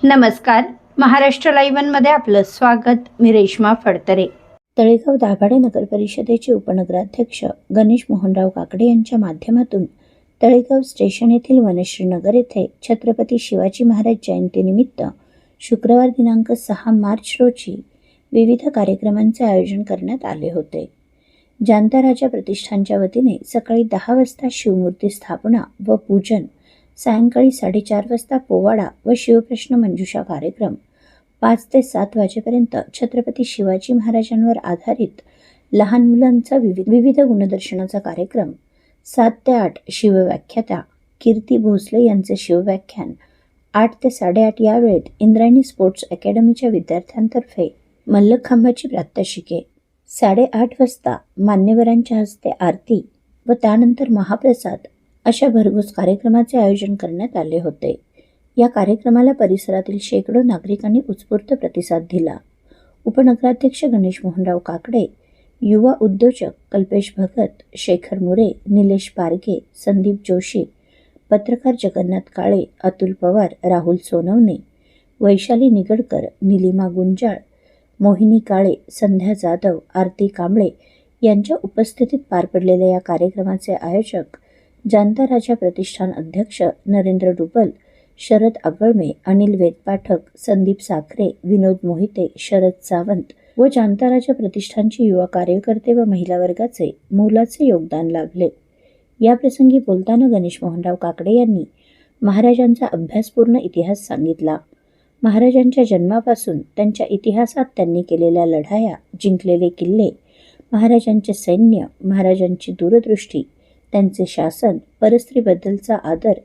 नमस्कार. महाराष्ट्र लाईव्हमध्ये आपलं स्वागत. मी रेश्मा फडतरे. तळेगाव दाभाडे नगर परिषदेचे उपनगराध्यक्ष गणेश मोहनराव काकडे यांच्या माध्यमातून तळेगाव स्टेशन येथील वनश्री नगर येथे छत्रपती शिवाजी महाराज जयंतीनिमित्त शुक्रवार दिनांक 6 मार्च रोजी विविध कार्यक्रमांचे आयोजन करण्यात आले होते. जाणता राजा प्रतिष्ठानच्या वतीने सकाळी 10 वाजता शिवमूर्ती स्थापना व पूजन, सायंकाळी 4:30 वाजता पोवाडा व शिवप्रश्न मंजुषा कार्यक्रम, 5 ते 7 वाजेपर्यंत छत्रपती शिवाजी महाराजांवर आधारित लहान मुलांचा विविध गुणदर्शनाचा कार्यक्रम, 7 ते 8 शिवव्याख्याता कीर्ती भोसले यांचे शिवव्याख्यान, 8 ते 8:30 या वेळेत इंद्रायणी स्पोर्ट्स अकॅडमीच्या विद्यार्थ्यांतर्फे मल्लखांबाची प्रात्यक्षिके, 8:30 वाजता मान्यवरांच्या हस्ते आरती व त्यानंतर महाप्रसाद अशा भरघोस कार्यक्रमाचे आयोजन करण्यात आले होते. या कार्यक्रमाला परिसरातील शेकडो नागरिकांनी उत्स्फूर्त प्रतिसाद दिला. उपनगराध्यक्ष गणेश मोहनराव काकडे, युवा उद्योजक कल्पेश भगत, शेखर मुरे, निलेश पारगे, संदीप जोशी, पत्रकार जगन्नाथ काळे, अतुल पवार, राहुल सोनवणे, वैशाली निगडकर, निलिमा गुंजाळ, मोहिनी काळे, संध्या जाधव, आरती कांबळे यांच्या उपस्थितीत पार पडलेल्या या कार्यक्रमाचे आयोजक जाणता राजा प्रतिष्ठान अध्यक्ष नरेंद्र डुबल, शरद आगळमे, अनिल वेदपाठक, संदीप साखरे, विनोद मोहिते, शरद सावंत व जाणता राजा प्रतिष्ठानचे युवा कार्यकर्ते व महिला वर्गाचे मोलाचे योगदान लाभले. याप्रसंगी बोलताना गणेश मोहनराव काकडे यांनी महाराजांचा अभ्यासपूर्ण इतिहास सांगितला. महाराजांच्या जन्मापासून त्यांच्या इतिहासात त्यांनी केलेल्या लढाया, जिंकलेले किल्ले, महाराजांचे सैन्य, महाराजांची दूरदृष्टी, त्यांचे शासन, परस्त्रीबद्दलचा आदर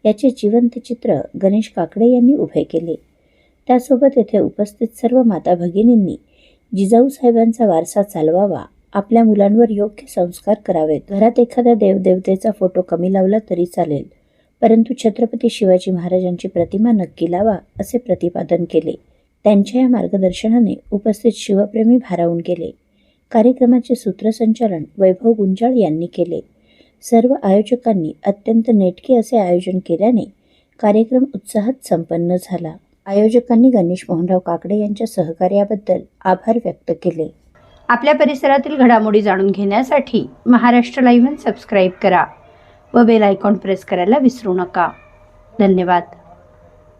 याचे जिवंत चित्र गणेश काकडे यांनी उभे केले. त्यासोबत येथे उपस्थित सर्व माता भगिनींनी जिजाऊ साहेबांचा वारसा चालवावा, आपल्या मुलांवर योग्य संस्कार करावेत, घरात एखाद्या देवदेवतेचा फोटो कमी लावला तरी चालेल, परंतु छत्रपती शिवाजी महाराजांची प्रतिमा नक्की लावा असे प्रतिपादन केले. त्यांच्या या मार्गदर्शनाने उपस्थित शिवप्रेमी भारावून गेले. कार्यक्रमाचे सूत्रसंचालन वैभव गुंजाळ यांनी केले. सर्व आयोजकांनी अत्यंत नेटके असे आयोजन केल्याने कार्यक्रम उत्साहात संपन्न झाला. आयोजकांनी गणेश मोहनराव काकडे यांच्या सहकार्याबद्दल आभार व्यक्त केले. आपल्या परिसरातील घडामोडी जाणून घेण्यासाठी महाराष्ट्र लाईव्ह सबस्क्राईब करा व बेल आयकॉन प्रेस करायला विसरू नका. धन्यवाद.